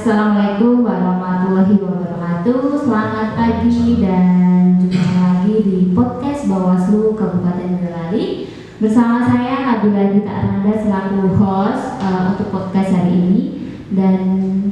Assalamualaikum warahmatullahi wabarakatuh. Selamat pagi dan jumpa lagi di podcast Bawaslu Kabupaten Boyolali bersama saya Nabila Gita Arnanda selaku host untuk podcast hari ini, dan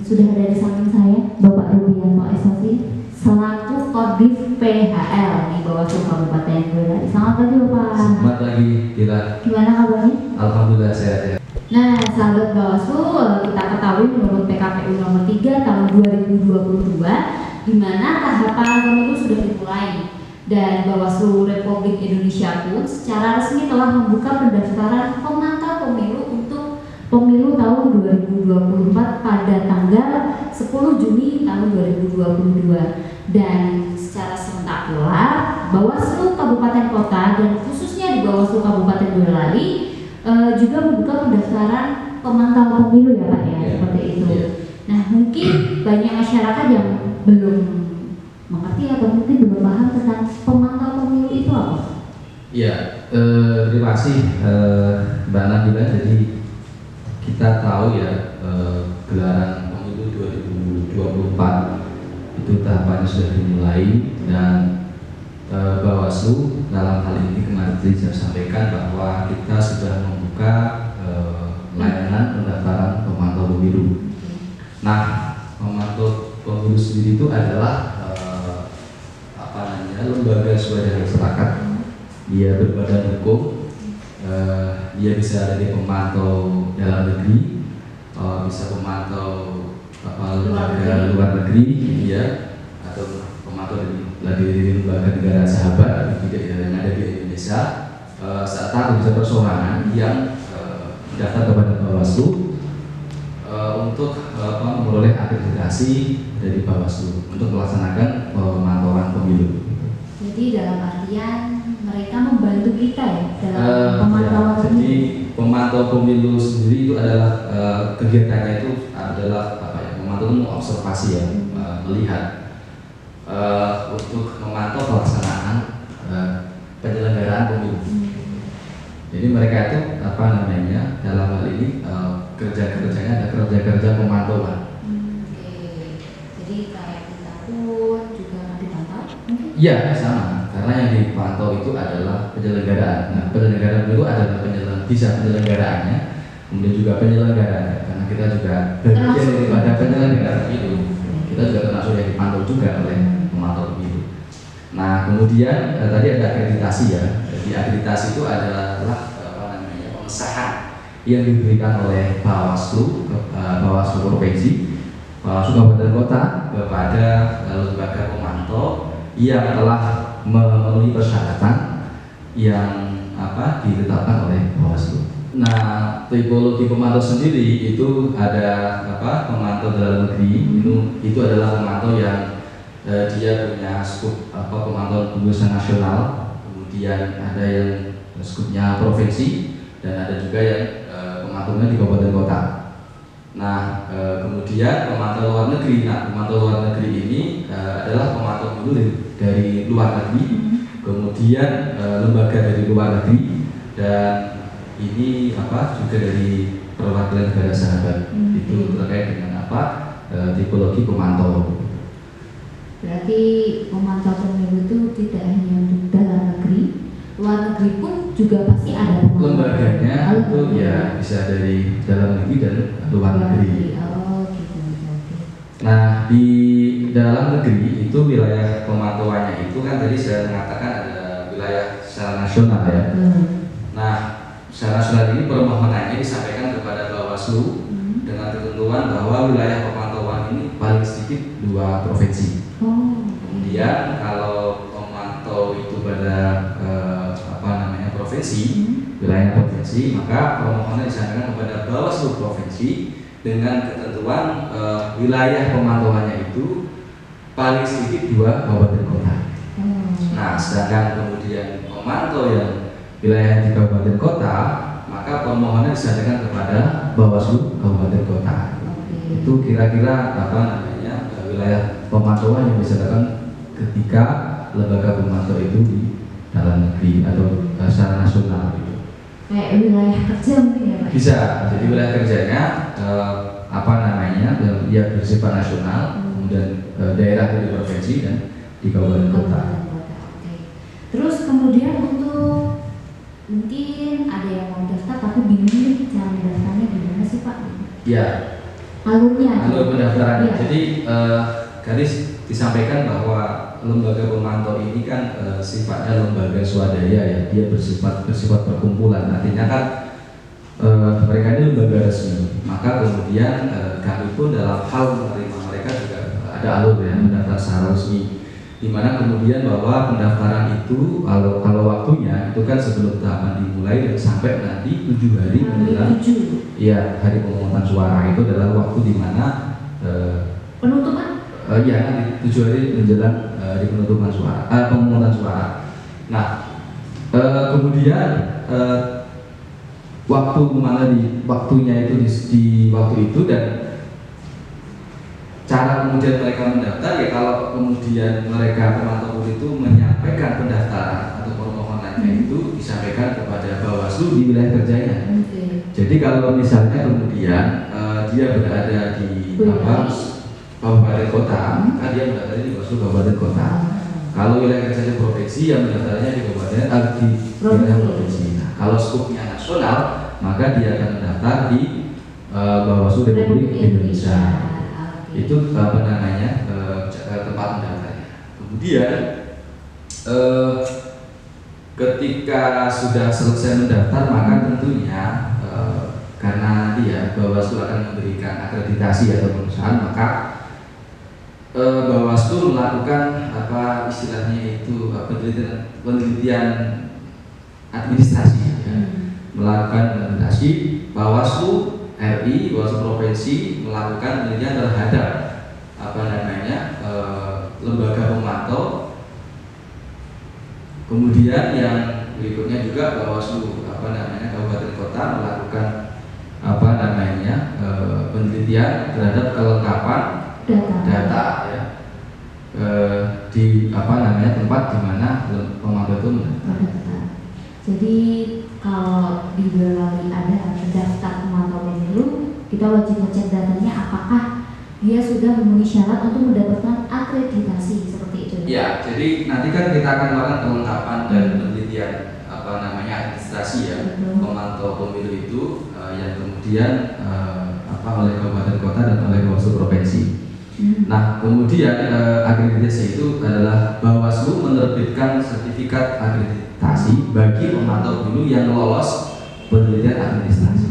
sudah ada di samping saya Bapak Rubianto SOC selaku Kodim PHL di Bawaslu Kabupaten Boyolali. Selamat pagi Bapak. Selamat pagi Gita. Gimana kabarnya? Alhamdulillah sehat ya. Nah, sahabat Bawaslu, kita ketahui menurut PKPU nomor 3 tahun 2022 di mana tahapan pemilu sudah dimulai, dan Bawaslu Republik Indonesia pun secara resmi telah membuka pendaftaran pemantau pemilu untuk pemilu tahun 2024 pada tanggal 10 Juni tahun 2022. Dan secara serentak pula Bawaslu Kabupaten Kota dan khususnya di Bawaslu Kabupaten Boyolali juga membuka pendaftaran pemantau pemilu ya Pak ya, seperti itu. Nah, mungkin banyak masyarakat yang belum mengerti atau mungkin belum paham tentang pemantau pemilu itu apa? Iya, terima kasih Mbak Nabila. Jadi kita tahu ya, gelaran pemilu 2024 itu tahapannya sudah dimulai, dan Bawaslu dalam hal ini kemarin saya sampaikan bahwa kita sudah membuka layanan pendaftaran pemantau pemilu. Nah, pemantau pemilu sendiri itu adalah lembaga swadaya masyarakat. Dia berbadan hukum, dia bisa dari pemantau dalam negeri, bisa pemantau lembaga luar negeri, ya, atau pemantau dari lembaga negara sahabat yang ada di Indonesia, serta bisa persorangan yang mendaftar kepada Bawaslu untuk memperoleh akreditasi dari Bawaslu untuk melaksanakan pemantauan pemilu. Jadi dalam artian mereka membantu kita ya dalam pemantauan pemilu. Jadi pemantau pemilu sendiri itu adalah kegiatannya itu adalah memantau itu observasi ya, melihat untuk memantau pelaksanaan penyelenggaraan pemilu. Jadi mereka itu dalam hal ini kerja-kerjanya ada kerja-kerja pemantauan. Jadi kayak kita pun juga dipantau? Iya, sama. Karena yang dipantau itu adalah penyelenggaraan. Nah, penyelenggaraan itu adalah bisa penyelenggaraannya, kemudian juga penyelenggaraan. Karena kita juga bagian daripada penyelenggaraan itu. Kita juga termasuk yang dipantau juga oleh pemantau pemilu. Nah, kemudian tadi ada akreditasi ya. Jadi akreditasi itu adalah pengesahan yang diberikan oleh Bawaslu Provinsi, Bawaslu Kabupaten Kota kepada lembaga pemantau yang telah memenuhi persyaratan yang ditetapkan oleh Bawaslu. Nah, tipologi pemantau sendiri itu ada pemantau dalam negeri, itu adalah pemantau yang dia punya skup pemantauan pemilihan nasional, kemudian ada yang skupnya provinsi, dan ada juga yang pemantaunya di kabupaten kota. Nah, kemudian pemantau luar negeri. Nah, pemantau luar negeri ini adalah pemantau pemilu dari luar negeri, kemudian lembaga dari luar negeri, dan ini juga dari perwakilan negara sahabat. Itu terkait dengan tipologi pemantau. Berarti pemantau pemilu itu tidak hanya untuk dalam negeri, luar negeri pun juga pasti ada lembaganya itu ya, bisa dari dalam negeri dan luar negeri. Gitu. Nah, di dalam negeri itu wilayah pemantauannya itu kan tadi saya mengatakan ada wilayah secara nasional ya. Nah, secara nasional ini permohonannya disampaikan kepada Bawaslu dengan ketentuan bahwa wilayah pemantauan ini paling sedikit 2 provinsi. Kemudian kalau pemantau itu pada provinsi, wilayah provinsi, maka permohonan disampaikan kepada Bawaslu provinsi dengan ketentuan wilayah pemantauannya itu paling sedikit 2 kabupaten kota. Nah, sedangkan kemudian pemantau yang wilayah di kabupaten kota, maka permohonan disampaikan kepada Bawaslu kabupaten kota. Itu kira-kira wilayah pemantauan yang bisa dilakukan ketika lembaga pemantau itu di dalam negeri atau secara nasional gitu. Kayak wilayah kerja mungkin ya Pak? Bisa, jadi wilayah kerjanya namanya, dia bersifat nasional, kemudian daerah di provinsi dan di kabupaten kota. Oke. Terus kemudian untuk mungkin ada yang mau daftar tapi bingung nih cara mendaftarnya gimana sih Pak? Ya, Alurnya. alur pendaftarannya. Iya. Jadi garis disampaikan bahwa lembaga pemantau ini kan sifatnya lembaga swadaya ya, dia bersifat perkumpulan. Artinya kan mereka ini lembaga resmi. Maka kemudian kami pun dalam hal menerima mereka juga ada alur ya, mendaftar secara resmi. Dimana kemudian bahwa pendaftaran itu kalau waktunya itu kan sebelum tahapan dimulai dan sampai nanti 7 hari menjelang ya hari pemungutan suara, itu adalah waktu di mana penutupan ya nanti 7 hari menjelang di penutupan suara, pemungutan suara. Nah, kemudian waktu kemana waktunya itu di waktu itu, dan cara kemudian mereka mendaftar ya kalau kemudian mereka pemantau itu menyampaikan pendaftaran atau permohonannya itu disampaikan kepada Bawaslu di wilayah kerjanya. Jadi kalau misalnya kemudian dia berada di kabupaten kota, maka dia mendaftarnya di Bawaslu kabupaten kota. Kalau wilayah kerjanya provinsi, yang mendaftarnya di kabupaten di wilayah provinsi. Nah, kalau skupnya nasional, maka dia akan mendaftar di Bawaslu Republik Indonesia. Itu tempat mendaftarnya. Kemudian ketika sudah selesai mendaftar, maka tentunya karena nanti ya Bawaslu akan memberikan akreditasi atau pengusahaan, maka Bawaslu melakukan apa istilahnya itu penelitian administrasi ya. Melakukan akreditasi. Bawaslu RI, Bawaslu provinsi melakukan penelitian terhadap lembaga pemantau. Kemudian yang berikutnya juga Bawaslu kabupaten kota melakukan penelitian terhadap kelengkapan data ya, di tempat di mana pemantau itu mendaftar. Jadi kalau di Boyolali ada terdaftar pemantau pemilu, kita wajib ngecek datanya apakah dia sudah memenuhi syarat untuk mendapatkan akreditasi seperti itu. Ya, jadi nanti kan kita akan melakukan kelengkapan dan penelitian administrasi ya, pemantau pemilu itu yang kemudian oleh kabupaten kota dan oleh Bawaslu provinsi. Nah, kemudian akreditasi itu adalah Bawaslu menerbitkan sertifikat akreditasi bagi pemantau pemilu yang lolos penelitian administrasi.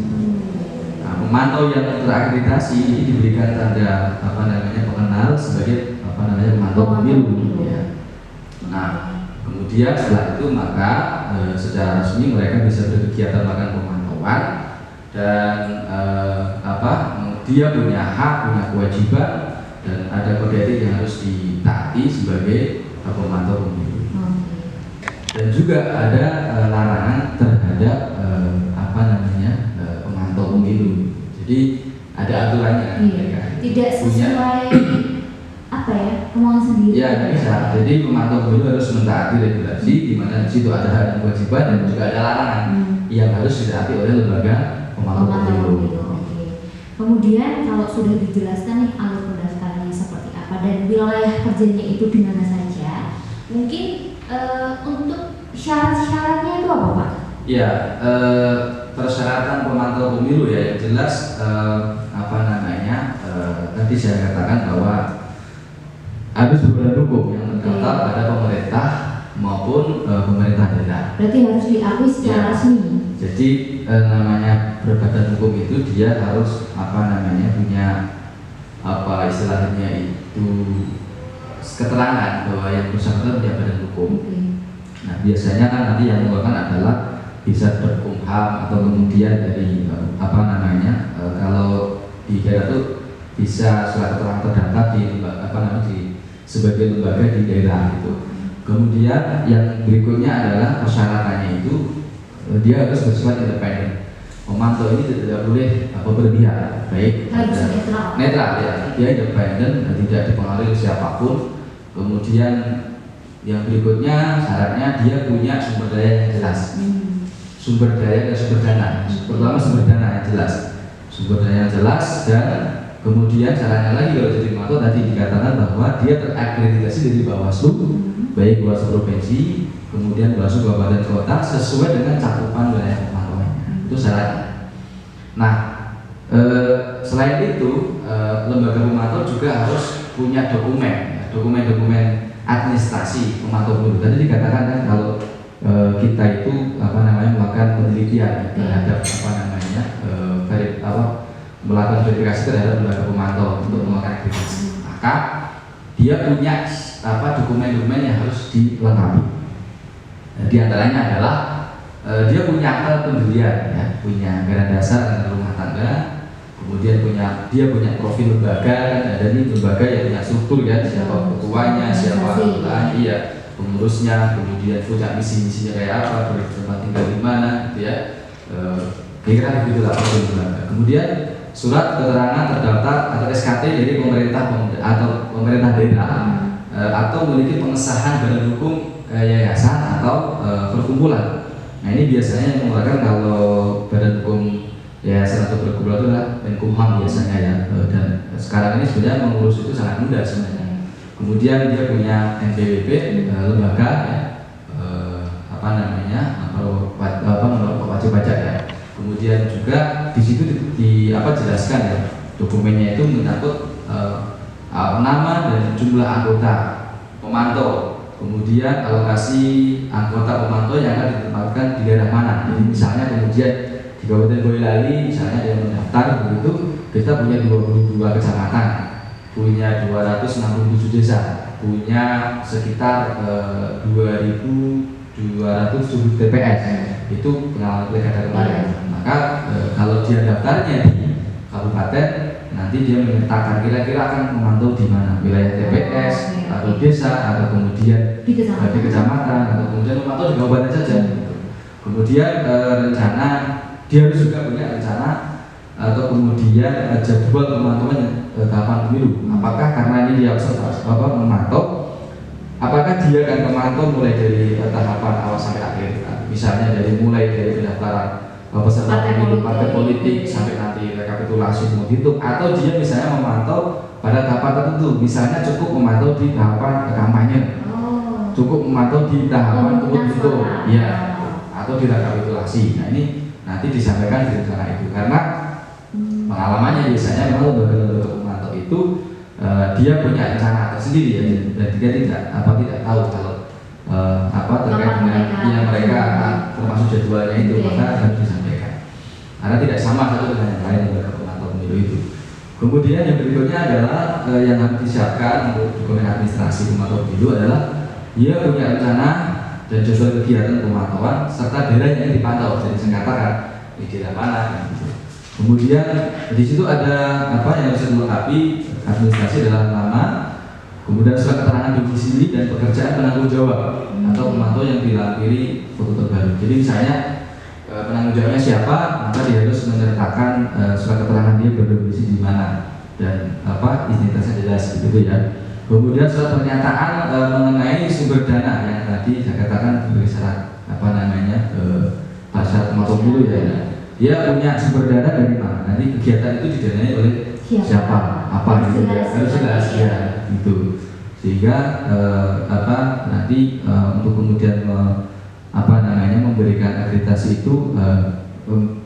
Nah, pemantau yang terakreditasi ini diberikan tanda pengenal sebagai pemantau pemilu. Ya. Nah, kemudian setelah itu maka secara resmi mereka bisa berkegiatan melakukan pemantauan dan dia punya hak, punya kewajiban, dan ada kode etik yang harus ditaati sebagai pemantau pemilu. Dan juga ada larangan terhadap pemantau pemilu. Jadi ada aturannya. Iya. Tidak sesuai kemauan sendiri. Ya, tidak bisa. Jadi pemantau pemilu harus mentaati regulasi, di mana di situ ada hak dan kewajiban, dan juga ada larangan yang harus ditaati oleh lembaga pemantau pemilu. Kemudian kalau sudah dijelaskan nih alur pendaftarannya seperti apa dan wilayah kerjanya itu di mana saja, mungkin untuk syarat-syaratnya itu apa Pak? Ya, persyaratan pemantau pemilu ya yang jelas tadi saya katakan bahwa harus berbadan hukum yang terdaftar pada pemerintah maupun pemerintah daerah. Berarti harus diakui secara resmi. Jadi namanya berbadan hukum itu dia harus punya istilahnya itu keterangan bahwa yang bersangkutan punya badan hukum. Nah, biasanya kan nanti yang mengeluarkan adalah bisa Berkumham atau kemudian dari kalau di daerah itu bisa surat keterangan terdaftar di sebagai lembaga di daerah itu. Kemudian yang berikutnya adalah persyaratannya itu dia harus bersifat independen. Pemantau ini tidak boleh berpihak, baik netral ya, dia independen dan tidak dipengaruhi oleh siapapun. Kemudian yang berikutnya syaratnya dia punya sumber daya yang jelas. Sumber daya dan sumber dana. Pertama sumber dana yang jelas. Sumber daya yang jelas, dan Kemudian caranya lagi kalau jadi pemantau tadi dikatakan bahwa dia terakreditasi dari Bawaslu, baik Bawaslu provinsi, kemudian Bawaslu kabupaten kota sesuai dengan cakupan wilayah pemantauannya. Itu syaratnya. Nah, selain itu lembaga pemantau juga harus punya dokumen administrasi pemantau pemilu. Tadi dikatakan kan kalau kita itu melakukan penelitian terhadap melakukan verifikasi terhadap lembaga pemantau untuk melakukan akreditasi, maka dia punya dokumen-dokumen yang harus dilengkapi. Di antaranya adalah dia punya akta pendirian, ya, punya anggaran dasar anggaran rumah tangga, kemudian dia punya profil lembaga, ada ini lembaga yang punya struktur, ya, siapa ketuanya, siapa anggotanya, pengurusnya, kemudian punya misinya kayak apa, tempat tinggal di mana, gitu ya. Kira-kira begitulah profil lembaga. Kemudian surat keterangan terdaftar atau SKT dari pemerintah atau pemerintah daerah atau memiliki pengesahan badan hukum yayasan atau perkumpulan. Nah, ini biasanya yang mengeluarkan kalau badan hukum yayasan atau perkumpulan itu adalah Menkumham biasanya, ya. Dan sekarang ini sebenarnya mengurus itu sangat mudah sebenarnya. Kemudian dia punya NPWP lembaga, ya, wajib pajak, ya. Kemudian juga di situ dijelaskan, ya, dokumennya itu menyangkut nama dan jumlah anggota pemantau, kemudian alokasi anggota pemantau yang akan ditempatkan di daerah mana. Jadi misalnya kemudian di Kabupaten Boyolali misalnya yang mendaftar begitu, kita punya 22 kecamatan, punya 267 desa, punya sekitar 2.207 TPS. Itu pengalaman pilkada kemarin. Maka kalau dia daftarnya di kabupaten, nanti dia menyertakan kira-kira akan memantau di mana, wilayah TPS atau desa atau kemudian di kecamatan atau kemudian memantau di kabupaten saja. Kemudian rencana dia harus juga punya rencana atau kemudian jadwal pemantauan tahapan pemilu. Apakah karena ini dia memantau, apakah dia akan memantau mulai dari tahapan awal sampai akhir, misalnya mulai dari pendaftaran peserta pemilu partai politik sampai nanti rekapitulasi menghitung, atau dia misalnya memantau pada tahapan tertentu, misalnya cukup memantau di tahapan kampanye, cukup memantau di tahapan menghitung, ya, atau di rekapitulasi. Nah, ini nanti disampaikan di rencana itu, karena pengalamannya biasanya memang lembaga-lembaga pemantau itu dia punya rencana tersendiri, ya, dan dia tidak tahu kalau terkait dengan yang mereka termasuk jadwalnya itu, maka harus disampaikan karena tidak sama satu dengan yang lain lembaga pemantau pemilu itu. Kemudian yang berikutnya adalah yang harus disiapkan untuk dokumen administrasi pemantau pemilu adalah dia punya rencana dan jadwal kegiatan pemantauan serta daerah yang dipantau. Jadi saya katakan di daerah mana, gitu. Kemudian di situ ada yang harus dilengkapi administrasi adalah nama, kemudian surat keterangan domisili dan pekerjaan penanggung jawab atau pemantau yang dilampiri foto terbaru. Jadi misalnya penanggung jawabnya siapa, maka dia harus menyertakan surat keterangan dia berdomisili di mana dan identitasnya jelas, gitu ya. Kemudian surat pernyataan mengenai sumber dana yang tadi saya katakan sebagai syarat syarat pemantau pemilu, ya. Dia punya sumber dana dari mana, nanti kegiatan itu didanai oleh siapa, gitu ya, harus jelas, ya, gitu. Sehingga nanti untuk kemudian memberikan akreditasi itu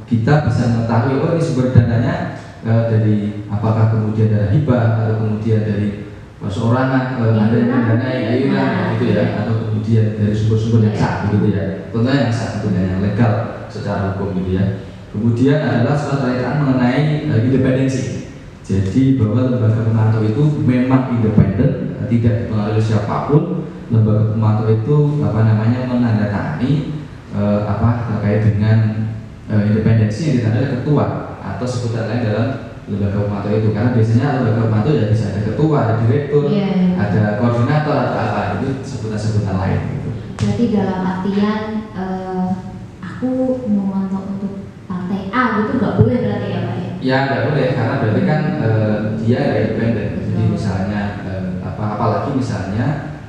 kita bisa mengetahui ini sumber dananya dari apakah kemudian dari hibah atau kemudian dari perorangan, ada yang mendanai iuran, gitu ya, atau kemudian dari sumber-sumber yang sah, gitu ya. Tentunya yang sah, tentunya yang legal secara hukum, gitu ya. Kemudian adalah surat pernyataan mengenai independensi. Jadi bahwa lembaga pemantau itu memang independen, tidak dipengaruhi oleh siapapun. Lembaga pemantau itu menandatangani terkait dengan independensi yang ditandai ketua atau sebutan lain dalam lembaga pemantau itu. Karena biasanya lembaga pemantau ya bisa ada ketua, ada direktur, ada koordinator atau apa, itu sebutan-sebutan lain. Gitu. Berarti dalam artian aku memantau untuk partai A gitu nggak boleh berarti ya Pak ya? Ya nggak boleh, karena berarti kan dia nggak independen. Jadi misalnya apalagi misalnya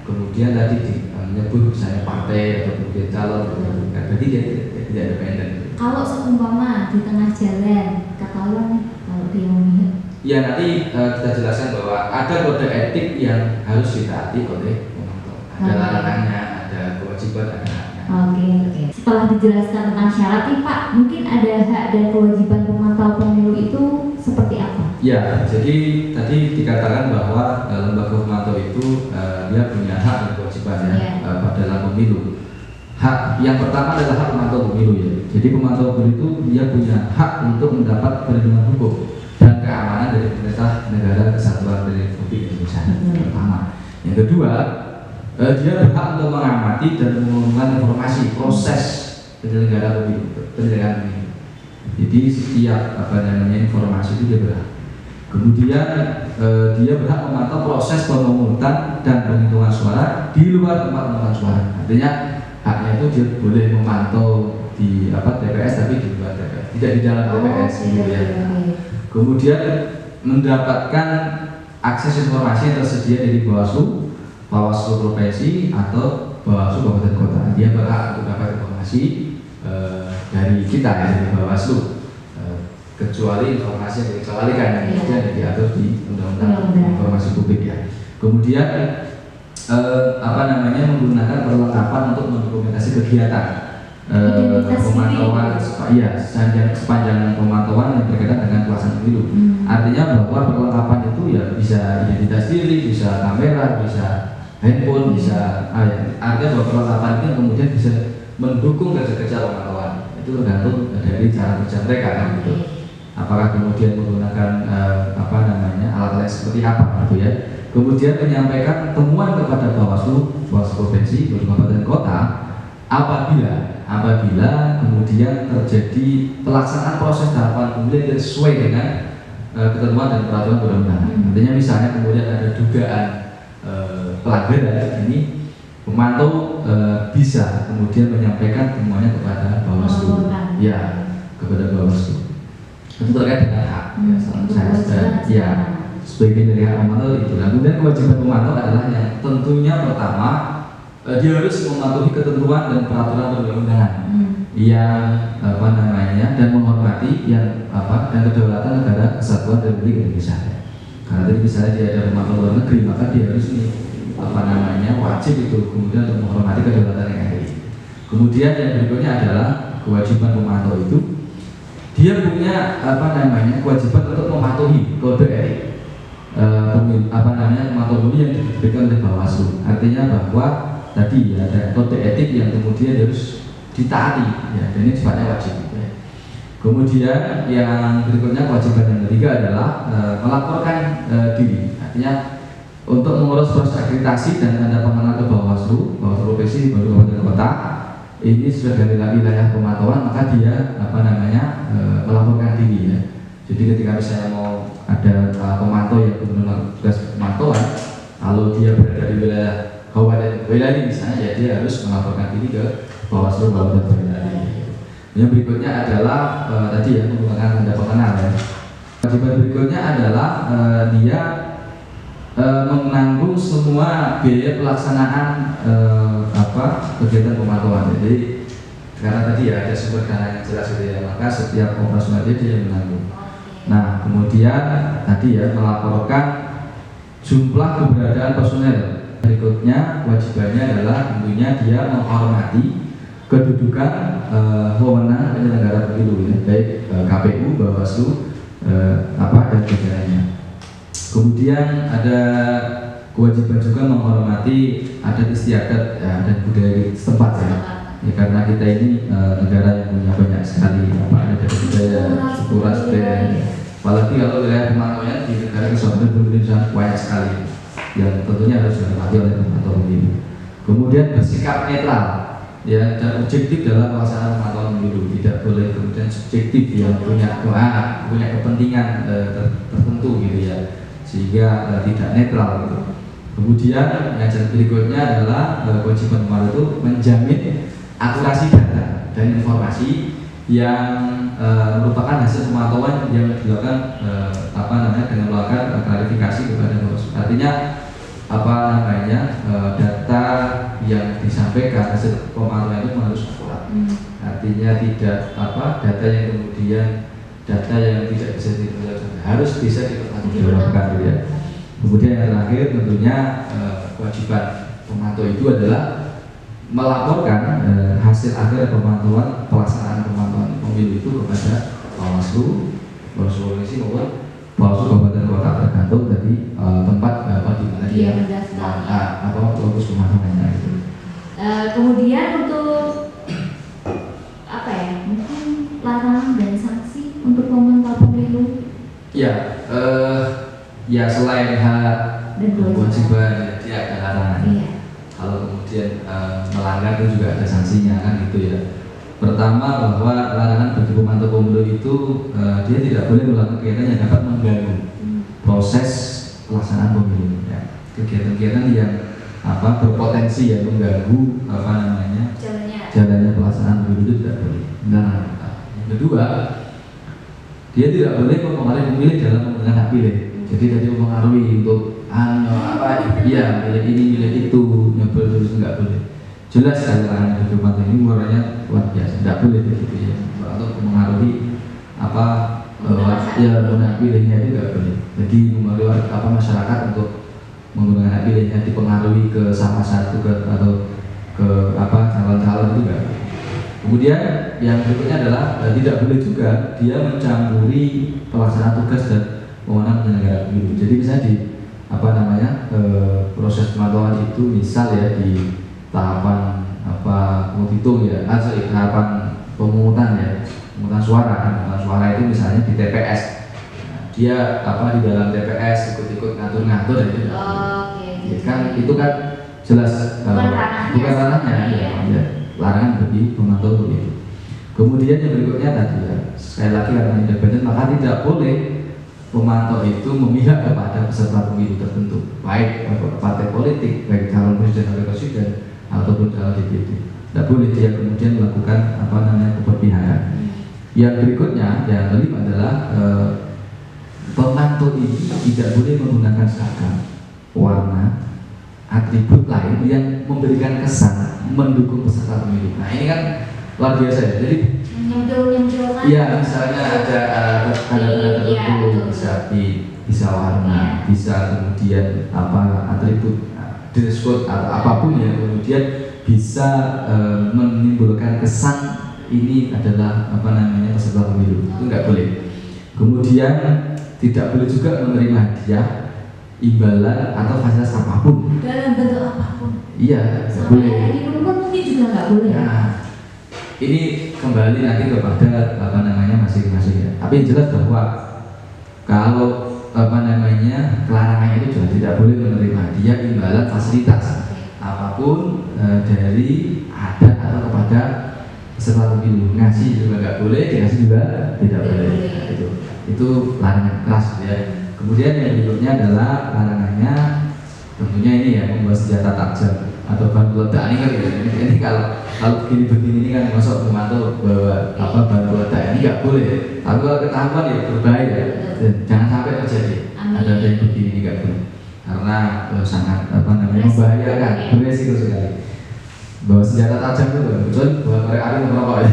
kemudian tadi menyebut misalnya partai atau kemudian calon, berarti dia tidak independen. Kalau seumpama di tengah jalan ketahuan kalau dia memihak Ya nanti kita jelaskan bahwa ada kode etik yang harus ditaati oleh pemantau. Ada larangannya, ada kewajiban, ada haknya. Oke. Setelah dijelaskan tentang syarat nih Pak, mungkin ada hak dan kewajiban pemantau pemilu itu seperti apa? Ya, jadi tadi dikatakan bahwa lembaga pemantau itu dia punya hak dan kewajiban pada dalam pemilu. Hak yang pertama adalah hak pemantau pemilu ya. Jadi pemantau pemilu itu dia punya hak untuk mendapat perlindungan hukum dan keamanan dari pemerintah negara kesatuan Republik Indonesia. Pertama. Yang kedua, dia berhak untuk mengamati dan mengumumkan informasi proses penyelenggaraan pemilu. Jadi setiap informasi itu dia berhak. Kemudian dia berhak memantau proses pemungutan dan penghitungan suara di luar tempat pemungutan suara. Artinya haknya itu dia boleh memantau di TPS tapi di luar TPS, tidak di dalam TPS. Kemudian mendapatkan akses informasi yang tersedia dari Bawaslu provinsi atau Bawaslu kabupaten kota. Dia berhak untuk dapat informasi dari kita dari Bawaslu, kecuali informasi yang dikecualikan yang kemudian diatur di Undang-Undang Informasi Publik ya. Kemudian menggunakan perlengkapan untuk mendokumentasi kegiatan pemantauan, sepanjang pemantauan yang berkaitan dengan pelaksanaan pemilu. Artinya bahwa perlengkapan itu ya bisa identitas diri, bisa kamera, bisa handphone, bisa artinya bahwa perlengkapan itu yang kemudian bisa mendukung kerja-kerja pemantauan. Itu tergantung dari cara kerja mereka kan gitu. Apakah kemudian menggunakan alat-alat seperti apa gitu ya. Kemudian menyampaikan temuan kepada Bawaslu provinsi, kabupaten kota apabila kemudian terjadi pelaksanaan proses tahapan pemilu yang sesuai dengan ketentuan dan peraturan perundang-undangan. Artinya misalnya kemudian ada dugaan pelanggaran ini, pemantau bisa kemudian menyampaikan temuannya kepada Bawaslu. Kepada Bawaslu. Itu terkait dengan hak. Sebagian dari hak pemantau itu. Kemudian kewajiban pemantau adalah yang tentunya pertama dia harus mematuhi ketentuan dan peraturan perundang-undangan yang dan menghormati dan kedaulatan negara kesatuan Republik Indonesia. Karena tadi misalnya dia ada pemantau luar negeri, maka dia harus wajib itu kemudian untuk menghormati kedaulatan NKRI. Kemudian yang berikutnya adalah kewajiban pemantau itu dia punya kewajiban untuk mematuhi kode etik pemantau pemilu yang diberikan oleh Bawaslu. Artinya bahwa tadi ada kode etik yang kemudian harus ditaati dan ini sifatnya wajib. Kemudian yang berikutnya kewajiban yang ketiga adalah melaporkan diri. Artinya untuk mengurus proses akreditasi dan tanda pengenal ke Bawaslu provinsi, kabupaten kota. Ini sudah dari wilayah pemantauan, maka dia melaporkan diri ya. Jadi ketika misalnya mau ada pemantau yang melakukan tugas pemantauan, kalau dia berada di wilayah kabupaten Boyolali misalnya, ya dia harus melaporkan diri ke Bawaslu kabupaten Boyolali. Yang berikutnya adalah menggunakan tanda pengenal ya. Kewajiban berikutnya adalah dia menanggung semua biaya pelaksanaan kegiatan pemantauan. Jadi karena tadi ada sumber dana yang jelas gitu ya, maka setiap operasional dia menanggung. Nah kemudian tadi melaporkan jumlah keberadaan personel. Berikutnya kewajibannya adalah tentunya dia menghormati kedudukan wewenang penyelenggara pemilu ya, baik KPU, Bawaslu, dan jajarannya. Kemudian ada kewajiban juga menghormati adat istiadat dan budaya setempat ya. Karena kita ini negara yang punya banyak sekali adat budaya, suku ras dan apalagi kalau wilayah pemantauannya di negara kesatuan Republik Indonesia banyak sekali yang tentunya harus dihormati oleh pemantau pemilu. Kemudian bersikap netral dan objektif dalam pelaksanaan pemantauan pemilu, tidak boleh kemudian subjektif yang punya kepentingan tertentu gitu ya, sehingga tidak netral gitu. Kemudian yang berikutnya adalah kewajiban pemantau itu menjamin akurasi data dan informasi yang merupakan hasil pemantauan yang dilakukan dengan melakukan klarifikasi kepada Bawaslu. Artinya data yang disampaikan hasil pemantauan itu harus akurat. Artinya tidak data yang kemudian data yang tidak bisa dipertanggungjawabkan harus bisa dipertanggungjawabkan gitu ya. Kemudian yang terakhir tentunya kewajiban pemantau itu adalah melaporkan hasil akhir pemantauan pelaksanaan pemantauan pemilu itu kepada Bawaslu provinsi maupun Bawaslu kabupaten kota tergantung dari tempat di mana dia fokus pemantauannya itu. Kemudian untuk apa ya, mungkin larangan dan sanksi untuk pemantau pemilu. Ya, ya selain hak dan kewajiban dia ada larangan. Iya. Kalau kemudian melanggar itu juga ada sanksinya kan gitu ya. Pertama bahwa larangan bagi pemantau pemilu itu dia tidak boleh melakukan kegiatan yang dapat mengganggu proses pelaksanaan pemilu. Ya. Kegiatan-kegiatan yang berpotensi ya mengganggu jalannya pelaksanaan pemilu itu tidak boleh. Nah, yang kedua dia tidak boleh mempengaruhi pemilih dalam menggunakan hak pilih. Jadi tadi mempengaruhi untuk pilih ini pilih itu nyobol terus nggak boleh. Jelas kan larangan pemantau ini warnanya luar biasa, tidak boleh begitu ya. Untuk mempengaruhi hak pilihnya itu nggak boleh. Jadi mempengaruhi masyarakat untuk menggunakan hak pilihnya dipengaruhi ke salah satu atau ke calon-calon itu nggak boleh. Kemudian yang berikutnya adalah tidak boleh juga dia mencampuri pelaksanaan tugas dan wewenang penyelenggara pemilu. Jadi misalnya di proses pemantauan itu misal ya di tahapan menghitung ya, tahapan pemungutan suara itu misalnya di TPS. Nah, dia di dalam TPS ikut ngatur-ngatur dan itu. Itu kan jelas bukan ranahnya. Ya. Larangan bagi pemantau pemilu. Kemudian yang berikutnya tadi ya, sekali lagi karena independen maka tidak boleh pemantau itu memihak kepada peserta pemilu tertentu, baik partai politik, baik calon presiden atau presiden ataupun calon DPD. Tidak boleh dia kemudian melakukan keberpihakan. Yang berikutnya yang kelima adalah pemantau ini tidak boleh menggunakan seragam, warna, atribut lain yang memberikan kesan mendukung peserta pemilu. Nah ini kan luar biasa ya. Jadi ya misalnya ada tanda-tanda tertentu, bisa warna, bisa kemudian atribut dress code atau apapun ya, kemudian bisa menimbulkan kesan ini adalah peserta pemilu. Itu nggak boleh. Kemudian tidak boleh juga menerima hadiah, imbalan atau fasilitas apapun dalam bentuk apapun. Iya, nggak boleh. Di rumah mungkin juga nggak boleh. Nah, ini kembali nanti kepada masing-masing ya. Tapi yang jelas bahwa kalau kelarangannya itu juga tidak boleh menerima hadiah, imbalan, fasilitas apapun dari adat atau kepada peserta pemilu. Ngasih juga nggak boleh, dikasih juga tidak boleh. Itu larangan keras ya. Kemudian yang berikutnya adalah larangannya tentunya ini ya, membawa senjata tajam atau bahan peledak. Ini kan ini kalau begini ini kan masuk pemantau bawa bahan peledak ini nggak boleh. Tapi kalau ketahuan ya berbahaya. Jangan sampai terjadi ada yang begini ini nggak boleh karena sangat membahayakan, beresiko sekali. Bawa senjata tajam itu kecuali bawa korek api merokok ya.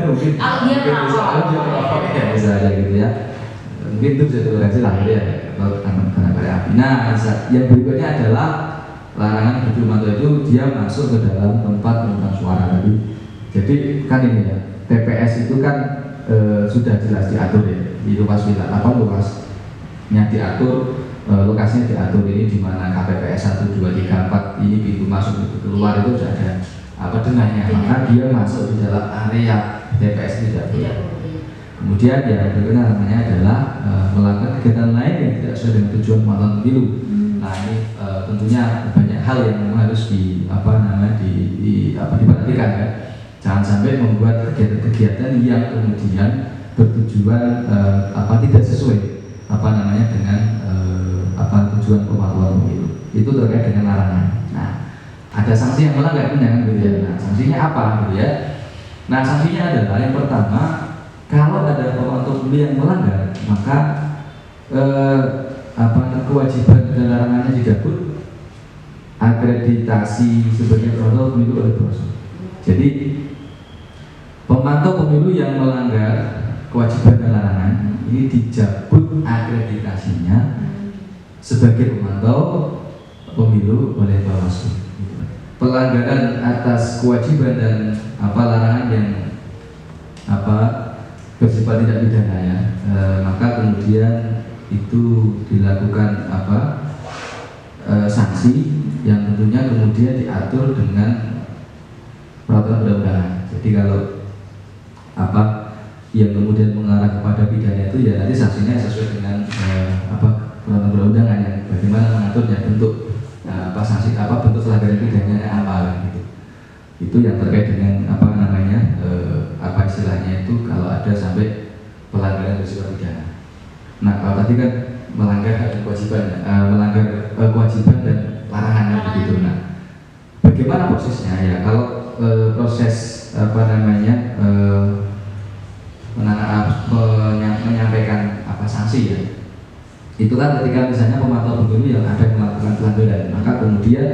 Mungkin merokok ya bisa aja gitu ya. Mungkin itu bisa toleransi lah ya kalau karena korek api. Nah, yang berikutnya adalah larangan bagi pemantau itu dia masuk ke dalam tempat pemungutan suara tadi. Jadi kan ini ya, TPS itu kan sudah jelas diatur ya di lokasinya diatur, lokasinya diatur ini di mana KPPS 1, 2, 3, 4 ini pintu masuk pintu keluar itu sudah ada denahnya, maka dia masuk di dalam area TPS tidak boleh. Kemudian yang berikutnya namanya adalah melakukan kegiatan lain yang tidak sesuai dengan tujuan pemantauan pemilu. Nah ini tentunya banyak hal yang harus diperhatikan ya. Jangan sampai membuat kegiatan-kegiatan yang kemudian bertujuan tidak sesuai dengan tujuan pemantauan pemilu. Itu terkait dengan larangan. Nah, ada sanksi yang melanggar jangan gitu ya. Nah, sanksinya apa gitu ya? Nah, sanksinya adalah yang pertama, kalau ada pemantau pemilu yang melanggar, maka kewajiban dan larangannya dicabut, akreditasi sebagai pemantau pemilu oleh Bawaslu. Jadi pemantau pemilu yang melanggar kewajiban dan larangan ini dicabut akreditasinya sebagai pemantau pemilu oleh Bawaslu. Pelanggaran atas kewajiban dan larangan yang bersifat tidak pidana ya, maka kemudian itu dilakukan sanksi yang tentunya kemudian diatur dengan peraturan perundang-undangan. Jadi kalau yang kemudian mengarah kepada pidana itu ya nanti sanksinya sesuai dengan peraturan perundang-undangan yang bagaimana mengaturnya, bentuk sanksi bentuk pelanggaran pidananya apa gitu. Itu yang terkait dengan istilahnya itu kalau ada sampai pelanggaran bersifat pidana. Nah kalau tadi kan melanggar hak dan kewajiban, melanggar kewajiban dan larangan begitu. Nah bagaimana prosesnya ya kalau proses menyampaikan sanksi ya, itu kan ketika misalnya pemantau pemilu yang ada melakukan pelanggaran, maka kemudian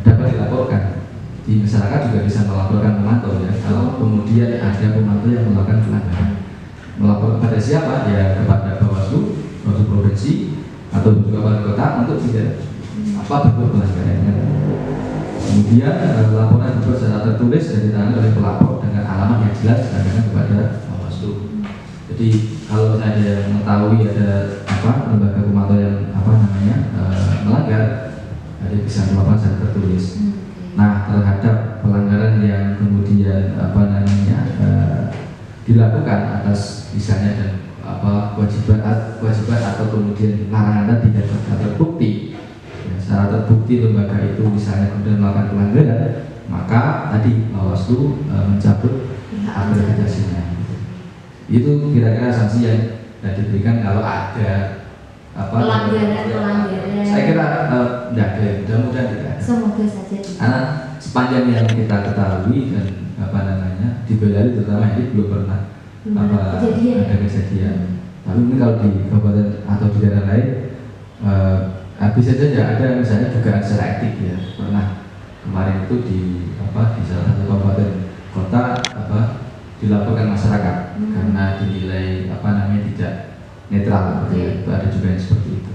dapat dilaporkan. Di masyarakat juga bisa melaporkan pemantau ya. Kalau kemudian ada pemantau yang melakukan pelanggaran, melapor kepada siapa? Ya kepada Bawaslu provinsi atau juga wali kota untuk tidak berbuat pelanggaran. Kemudian laporan dibuat secara tertulis dan ditangani oleh pelapor dengan alamat yang jelas ditanyakan kepada Bawaslu. Jadi kalau saya ada mengetahui ada lembaga pemantau yang melanggar, ada bisa melakukan secara tertulis. Nah terhadap pelanggaran yang kemudian dilakukan atas misalnya dan kewajiban atau kemudian larangan tadi dan terbukti ya, secara terbukti lembaga itu misalnya kemudian melakukan pelanggaran, maka tadi Bawaslu mencabut akreditasinya. Itu kira-kira sanksi yang diberikan kalau ada pelanggaran. Saya kira tidak ada, mudah-mudahan tidak ada. Semoga saja. Karena sepanjang yang kita ketahui dan di Boyolali terutama ini belum pernah ada kejadian. Tapi mungkin kalau di kabupaten atau di daerah lain bisa saja ada misalnya dugaan secara etik ya. Pernah kemarin itu di salah satu kabupaten kota dilaporkan masyarakat karena dinilai tidak netral gitu ya. Itu ada juga yang seperti itu.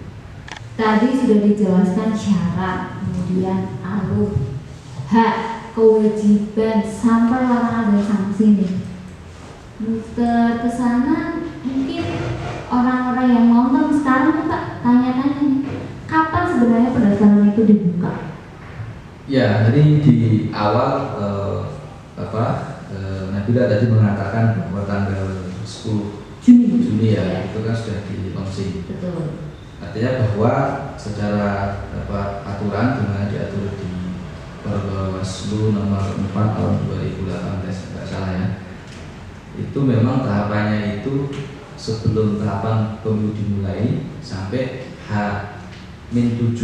Tadi sudah dijelaskan syarat, kemudian alur, hak, kewajiban, sampai larangan dan sanksi nih. Muter ke sana, mungkin orang-orang yang nonton sekarang Pak tanya-tanya nih, kapan sebenarnya pendaftaran itu dibuka? Ya, tadi di awal Nabila tadi mengatakan bahwa tanggal 10 Juni ya, itu kan sudah di-launching. Betul. Artinya bahwa secara aturan dimana diatur di Bawaslu nomor 4 tahun 2018 tidak salah ya, itu memang tahapannya itu sebelum tahapan pemilu dimulai sampai H-7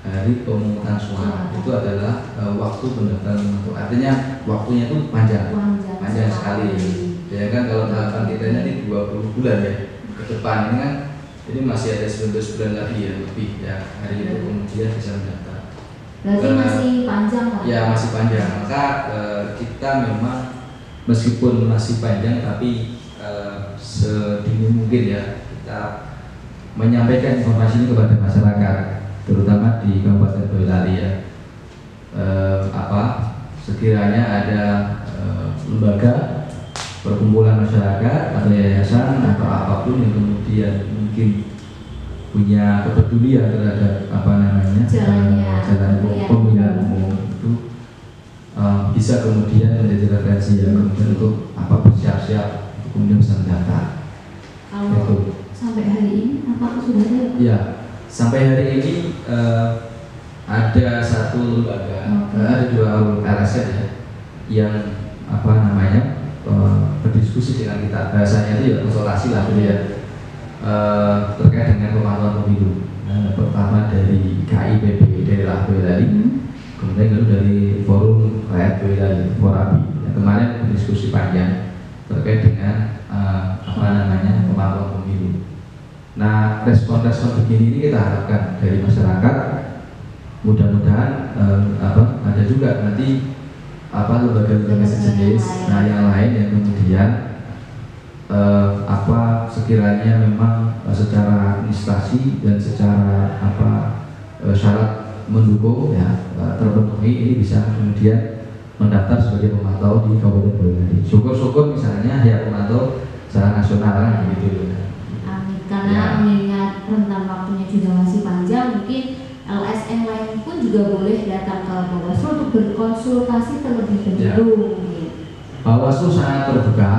hari pemungutan suara itu adalah waktu pendaftaran pemantau. Artinya waktunya itu panjang sekali ya kan. Kalau tahapan kita ini 20 bulan ya ke depan ini kan, jadi masih ada 19 bulan lagi ya lebih ya hari itu kemudian bisa mendaftar. Berarti masih panjang Pak? Ya masih panjang. Maka kita memang meskipun masih panjang tapi sedini mungkin ya kita menyampaikan informasi ini kepada masyarakat, terutama di Kabupaten Boyolali ya. Sekiranya ada lembaga perkumpulan masyarakat atau yayasan atau apapun yang kemudian mungkin punya kepedulian terhadap jalan pemilihan umum itu bisa kemudian menjadi referensi yang kemudian untuk bersiap-siap untuk kemudian bisa mendaftar. Kalau sampai hari ini apakah sudah ada? Ya, sampai hari ini ada satu lembaga, ada 2 LSM ya, yang berdiskusi dengan kita, bahasanya itu ya konsultasi lah ya, terkait dengan pemantauan pemilu. Pertama dari KIPB daerah Boyolali, kemudian kedua dari Forum Rakyat Boyolali, Forabi. Kemarin berdiskusi panjang terkait dengan pemantauan pemilu. Nah, respon-respon begini ini kita harapkan dari masyarakat. Mudah-mudahan ada juga nanti lembaga-lembaga sejenis, yang lain yang kemudian apa sekiranya memang secara administrasi dan secara syarat mendukung ya terpenuhi, ini bisa kemudian mendaftar sebagai pemantau di Kabupaten Boyolali. Syukur-syukur misalnya ya pemantau secara nasional kan gitu. Amin. Karena Ya. mengingat rentang waktunya juga masih panjang, mungkin LSM lain pun juga boleh datang ke Bawaslu untuk berkonsultasi terlebih dahulu. Bawaslu sangat terbuka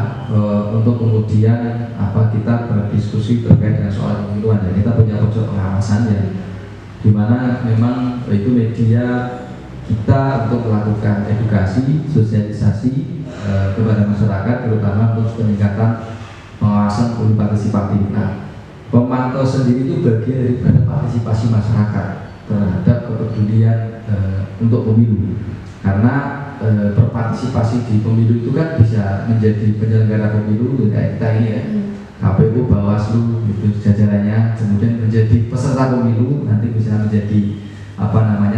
untuk kemudian kita berdiskusi terkait dengan soal pemiluan, dan kita punya pojok pengawasan ya, dimana memang itu media kita untuk melakukan edukasi, sosialisasi kepada masyarakat, terutama untuk peningkatan pengawasan pemilu partisipatif. Nah, pemantau sendiri itu bagian daripada partisipasi masyarakat terhadap kepedulian untuk pemilu, karena berpartisipasi di pemilu itu kan bisa menjadi penyelenggara pemilu kayak kita ini ya, KPU, Bawaslu itu jajarannya, kemudian menjadi peserta pemilu, nanti bisa menjadi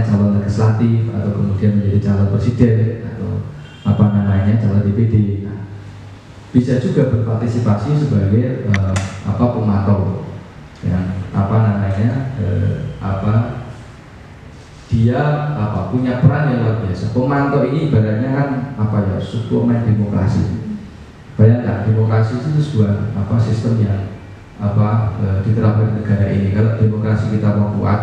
calon legislatif, atau kemudian menjadi calon presiden, atau calon DPD. Nah, bisa juga berpartisipasi sebagai pemantau yang dia punya peran yang luar biasa. Pemantau ini ibaratnya kan suplemen demokrasi. Bayangkan demokrasi itu sebuah sistem yang diterapkan di negara ini. Kalau demokrasi kita mau kuat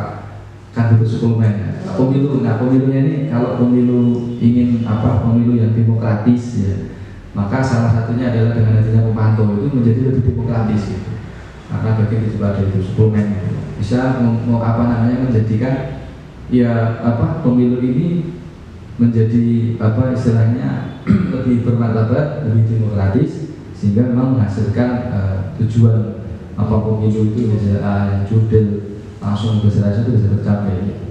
kan butuh suplemen. Pemilunya ini, kalau pemilu ingin pemilu yang demokratis ya, maka salah satunya adalah dengan adanya pemantau itu menjadi lebih demokratis gitu. Karena bagian daripada itu suplemen bisa menjadikan pemilu ini menjadi istilahnya lebih bermartabat, lebih demokratis, sehingga memang menghasilkan tujuan pemilu itu bisa jurdil langsung berserasa itu bisa tercapai.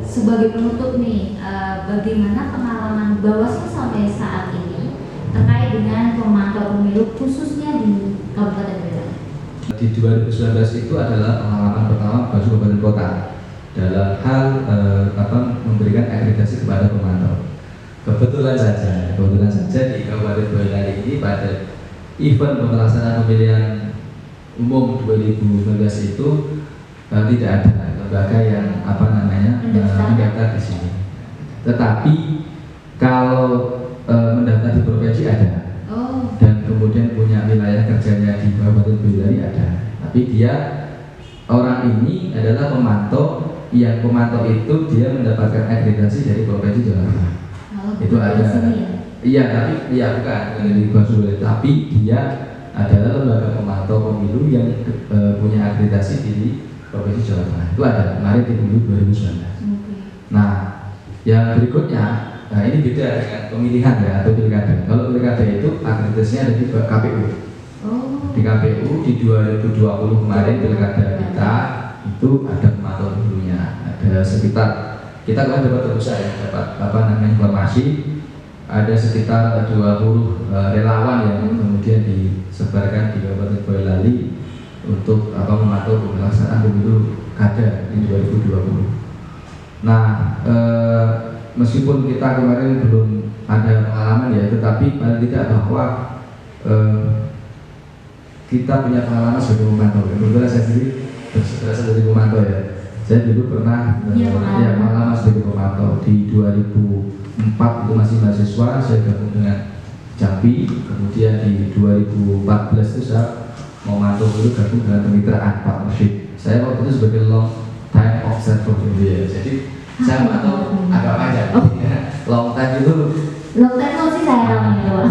Sebagai penutup nih, bagaimana pengalaman Bawaslu sampai saat ini terkait dengan pemantau pemilu khususnya di Kabupaten Boyolali? Di 2019 itu adalah pengalaman pertama Bawaslu Kabupaten Kota dalam hal memberikan akreditasi kepada pemantau. Kebetulan saja di Kabupaten Boyolali ini pada event pelaksanaan pemilihan umum 2019 itu tidak ada lembaga yang mendaftar di sini. Tetapi kalau mendaftar di provinsi ada, dan kemudian punya wilayah kerjanya di Kabupaten Boyolali ada. Tapi dia orang ini adalah pemantau, yang pemantau itu dia mendapatkan akreditasi dari Provinsi Jawa Tengah. Itu ada. Iya, tapi bukan dari Bawaslu, tapi dia adalah lembaga pemantau pemilu yang punya akreditasi di Provinsi Jawa Tengah. Itu ada kemarin di pemilu 2019. Nah, yang berikutnya, ini beda dengan pemilihan ya atau pilkada. Kalau pilkada itu akreditasinya ada di KPU. Di KPU di 2020 kemarin pilkada kita itu ada pemantau pemilunya. Ada sekitar, kita kemarin dapat terbuka ya, dapat informasi, ada sekitar 20 relawan yang kemudian disebarkan di Kabupaten Boyolali untuk memantau pelaksanaan pemilu kada di 2020. Nah, meskipun kita kemarin belum ada pengalaman ya, tetapi paling tidak bahwa kita punya pengalaman sebagai pemantau. Kebetulan saya sendiri berasal dari pemantau ya. Saya dulu pernah pengalaman sebagai pemantau di 2004 itu masih mahasiswa, saya gabung dengan Jambi. Kemudian di 2014 itu saya memantau dulu, gabung dengan kemitraan partnership. Saya waktu itu sebagai long time observer ya. Jadi saya memantau agak panjang. Long time itu sih saya namanya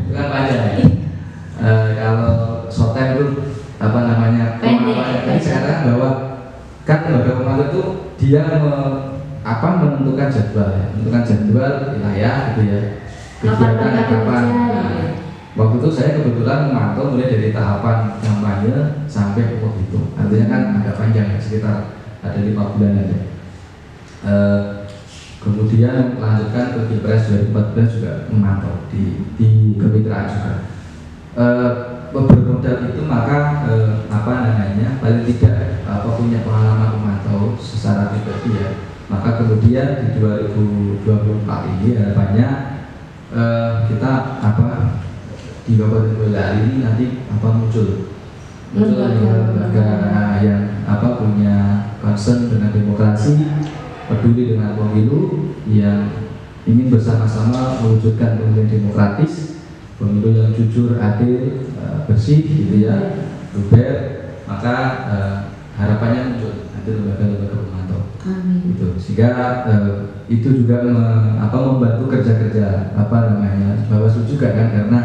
bukan panjang ya. Kalau short time itu pendek. Tapi sekarang bahwa kan lembaga pemantau itu dia menentukan jadwal wilayah gitu ya, kegiatan kapan. Waktu itu saya kebetulan memantau mulai dari tahapan kampanye sampai umur itu, artinya kan agak panjang ya, sekitar ada 5 bulan aja. Kemudian melanjutkan ke Pilpres 2014 juga memantau di kemitraan juga. Bermodal itu maka paling tidak punya pengalaman memantau secara pribadi ya, maka kemudian di 2024 ini harapannya kita di Kabupaten Boyolali ini nanti muncul lembaga yang punya concern dengan demokrasi, peduli dengan pemilu, yang ingin bersama-sama mewujudkan pemilu demokratis, pemilu yang jujur, adil, bersih gitu ya, luber. Maka harapannya muncul nanti lembaga-lembaga pemantau. Gitu. Sehingga itu juga membantu kerja-kerja Bawaslu juga kan, karena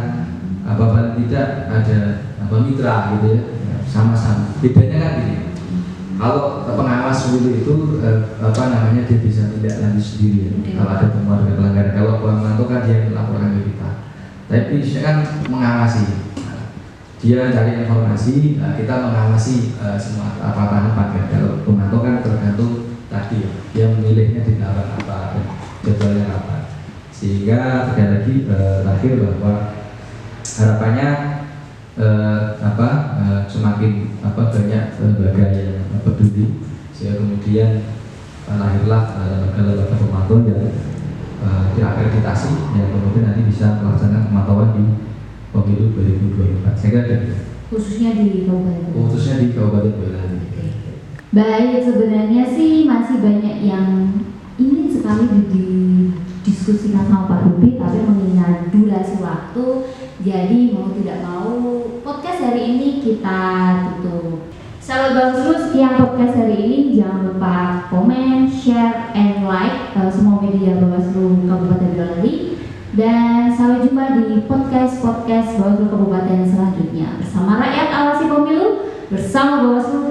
paling tidak ada mitra gitu ya, sama-sama. Bedanya kan gini, kalau pengawas pemilu itu dia bisa tidak lanjut sendiri ya. Kalau ada temuan dengan pelanggaran, kalau pemantau kan dia melaporkan ke kita. Tapi saya kan mengawasi, dia cari informasi, kita mengawasi semua tahapan kan. Kalau pemantau kan tergantung tadi dia memilihnya di tahapan apa, jadwalnya apa. Sehingga sekali lagi terakhir bahwa harapannya semakin banyak lembaga yang peduli, sehingga kemudian lahirlah lembaga-lembaga pemantau yang diakreditasi, yang kemudian nanti bisa melaksanakan pemantauan di pemilu 2024. Saya kira gitu. Khususnya di Kabupaten Boyolali. Baik, sebenarnya sih masih banyak yang ingin sekali didiskusikan sama Pak Ruby, tapi mengingat durasi waktu, jadi mau tidak mau podcast hari ini kita tutup. Sahabat Bawaslu, sekian podcast hari ini. Jangan lupa komen, share, and like semua media Bawaslu Kabupaten Boyolali. Dan sampai jumpa di podcast Bawaslu Kabupaten selanjutnya. Bersama rakyat awasi pemilu, bersama Bawaslu